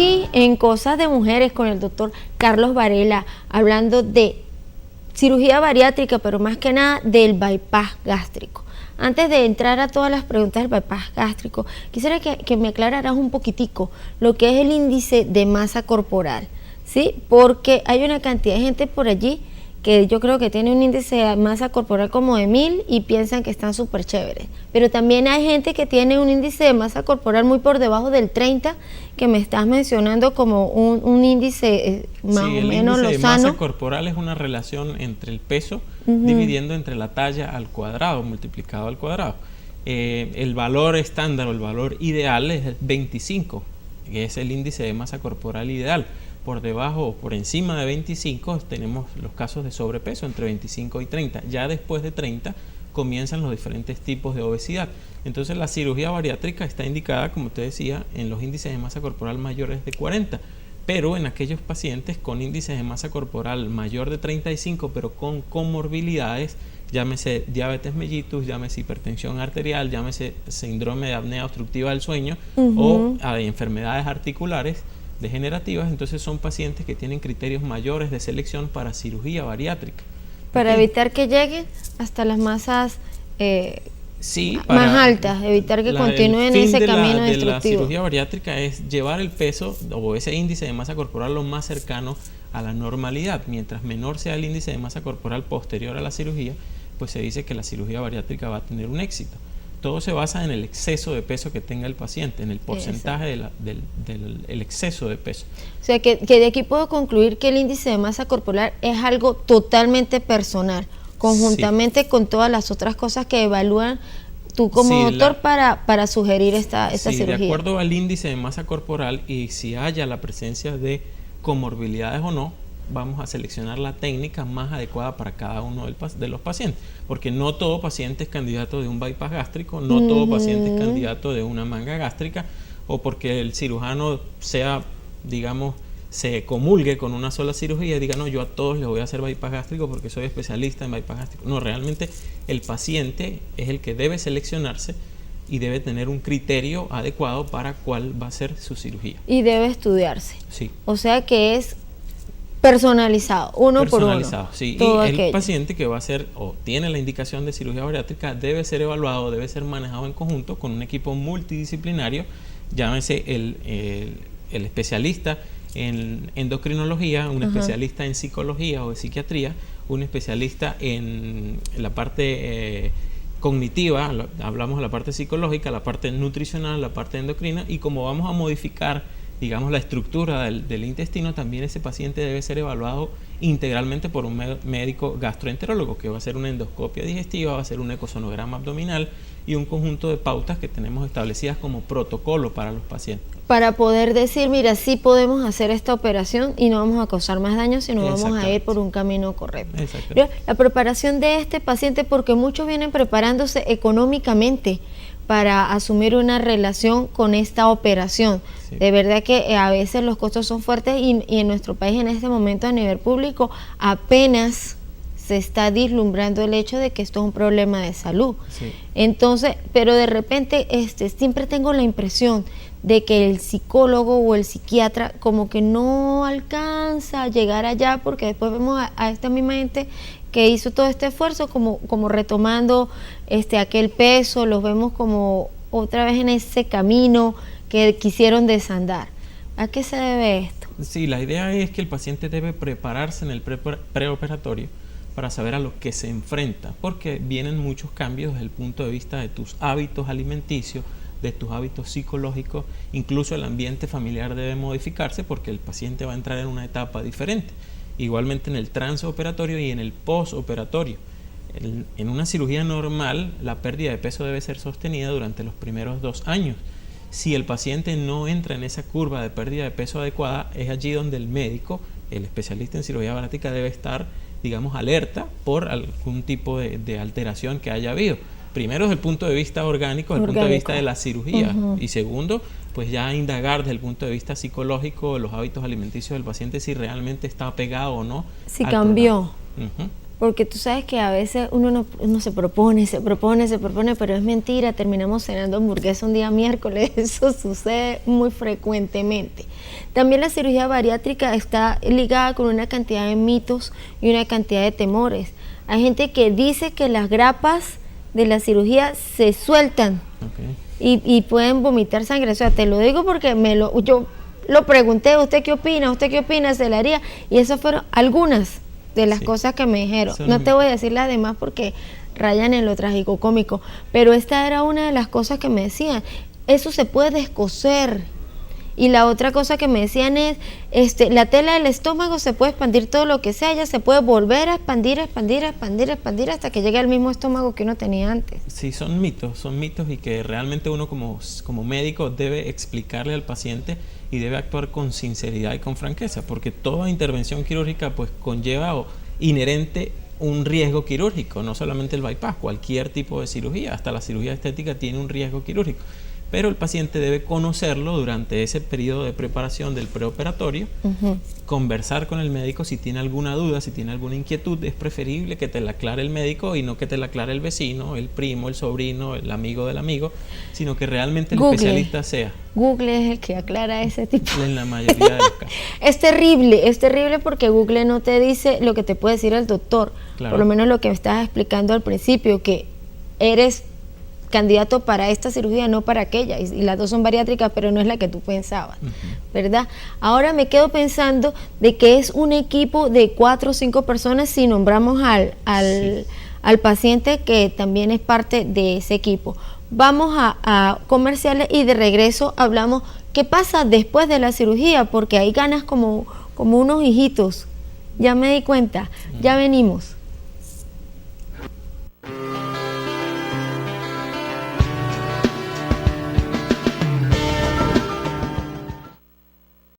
aquí en Cosas de Mujeres con el doctor Carlos Varela, hablando de cirugía bariátrica, pero más que nada del bypass gástrico. Antes de entrar a todas las preguntas del bypass gástrico, quisiera que me aclararas un poquitico lo que es el índice de masa corporal, ¿sí? Porque hay una cantidad de gente por allí que yo creo que tiene un índice de masa corporal como de 1000 y piensan que están súper chéveres. Pero también hay gente que tiene un índice de masa corporal muy por debajo del 30, que me estás mencionando como un índice más o menos lo sano. El índice de masa corporal es una relación entre el peso dividiendo entre la talla al cuadrado, multiplicado al cuadrado. El valor estándar o el valor ideal es 25, que es el índice de masa corporal ideal. Por debajo o por encima de 25 tenemos los casos de sobrepeso entre 25 y 30. Ya después de 30 comienzan los diferentes tipos de obesidad. Entonces la cirugía bariátrica está indicada, como te decía, en los índices de masa corporal mayores de 40, pero en aquellos pacientes con índices de masa corporal mayor de 35, pero con comorbilidades, llámese diabetes mellitus, llámese hipertensión arterial, llámese síndrome de apnea obstructiva del sueño o enfermedades articulares degenerativas, entonces son pacientes que tienen criterios mayores de selección para cirugía bariátrica. Para evitar que lleguen hasta las masas más altas, evitar que continúen ese camino destructivo. La cirugía bariátrica es llevar el peso o ese índice de masa corporal lo más cercano a la normalidad. Mientras menor sea el índice de masa corporal posterior a la cirugía, pues se dice que la cirugía bariátrica va a tener un éxito. Todo se basa en el exceso de peso que tenga el paciente, en el porcentaje del exceso de peso. O sea, que de aquí puedo concluir que el índice de masa corporal es algo totalmente personal, conjuntamente con todas las otras cosas que evalúan tú como doctor para sugerir esta cirugía. De acuerdo al índice de masa corporal y si haya la presencia de comorbilidades o no, vamos a seleccionar la técnica más adecuada para cada uno de los pacientes, porque no todo paciente es candidato de un bypass gástrico, no todo paciente es candidato de una manga gástrica, o porque el cirujano se comulgue con una sola cirugía y diga, no, yo a todos les voy a hacer bypass gástrico porque soy especialista en bypass gástrico. No, realmente el paciente es el que debe seleccionarse y debe tener un criterio adecuado para cuál va a ser su cirugía. Y debe estudiarse. Sí. O sea que es personalizado, uno por uno. Sí. Y el paciente que va a hacer o tiene la indicación de cirugía bariátrica debe ser evaluado, debe ser manejado en conjunto con un equipo multidisciplinario, llámese el especialista en endocrinología, un especialista en psicología o de psiquiatría, un especialista en la parte cognitiva, hablamos de la parte psicológica, la parte nutricional, la parte endocrina, y como vamos a modificar la estructura del intestino, también ese paciente debe ser evaluado integralmente por un médico gastroenterólogo, que va a hacer una endoscopia digestiva, va a hacer un ecosonograma abdominal y un conjunto de pautas que tenemos establecidas como protocolo para los pacientes. Para poder decir, mira, sí podemos hacer esta operación y no vamos a causar más daño, sino vamos a ir por un camino correcto. La preparación de este paciente, porque muchos vienen preparándose económicamente para asumir una relación con esta operación. Sí. De verdad que a veces los costos son fuertes y en nuestro país en este momento a nivel público apenas se está vislumbrando el hecho de que esto es un problema de salud. Sí. Entonces, pero de repente siempre tengo la impresión de que el psicólogo o el psiquiatra como que no alcanza a llegar allá, porque después vemos a esta misma gente que hizo todo este esfuerzo como retomando aquel peso, los vemos como otra vez en ese camino que quisieron desandar. ¿A qué se debe esto? Sí, la idea es que el paciente debe prepararse en el preoperatorio para saber a lo que se enfrenta, porque vienen muchos cambios desde el punto de vista de tus hábitos alimenticios, de tus hábitos psicológicos, incluso el ambiente familiar debe modificarse porque el paciente va a entrar en una etapa diferente. Igualmente en el transoperatorio y en el postoperatorio. En una cirugía normal, la pérdida de peso debe ser sostenida durante los primeros 2 años. Si el paciente no entra en esa curva de pérdida de peso adecuada, es allí donde el médico, el especialista en cirugía bariátrica, debe estar, alerta por algún tipo de alteración que haya habido. Primero, desde el punto de vista orgánico, desde el punto de vista de la cirugía. Y segundo, pues ya indagar desde el punto de vista psicológico los hábitos alimenticios del paciente, si realmente está apegado o no. Si cambió. porque tú sabes que a veces uno se propone, pero es mentira, terminamos cenando hamburguesa un día miércoles, eso sucede muy frecuentemente. También la cirugía bariátrica está ligada con una cantidad de mitos y una cantidad de temores. Hay gente que dice que las grapas de la cirugía se sueltan, y pueden vomitar sangre. O sea, te lo digo porque yo lo pregunté, ¿usted qué opina? ¿Se le haría? Y esas fueron algunas de las cosas que me dijeron. No te voy a decir las demás porque rayan en lo tragicocómico, pero esta era una de las cosas que me decían. Eso se puede descoser. Y la otra cosa que me decían es, la tela del estómago se puede expandir todo lo que sea, ya se puede volver a expandir hasta que llegue al mismo estómago que uno tenía antes. Sí, son mitos y que realmente uno como médico debe explicarle al paciente y debe actuar con sinceridad y con franqueza, porque toda intervención quirúrgica pues conlleva inherente un riesgo quirúrgico, no solamente el bypass, cualquier tipo de cirugía, hasta la cirugía estética tiene un riesgo quirúrgico. Pero el paciente debe conocerlo durante ese periodo de preparación del preoperatorio, conversar con el médico si tiene alguna duda, si tiene alguna inquietud. Es preferible que te la aclare el médico y no que te la aclare el vecino, el primo, el sobrino, el amigo del amigo, sino que realmente el especialista sea. Google es el que aclara ese tipo. En la mayoría de los casos. Es terrible porque Google no te dice lo que te puede decir el doctor. Claro. Por lo menos lo que me estabas explicando al principio, que eres candidato para esta cirugía, no para aquella, y las dos son bariátricas, pero no es la que tú pensabas, ¿verdad? Ahora me quedo pensando de que es un equipo de 4 o 5 personas si nombramos al paciente que también es parte de ese equipo. Vamos a comerciales y de regreso hablamos qué pasa después de la cirugía, porque ahí ganas como unos hijitos. Ya me di cuenta, ya venimos.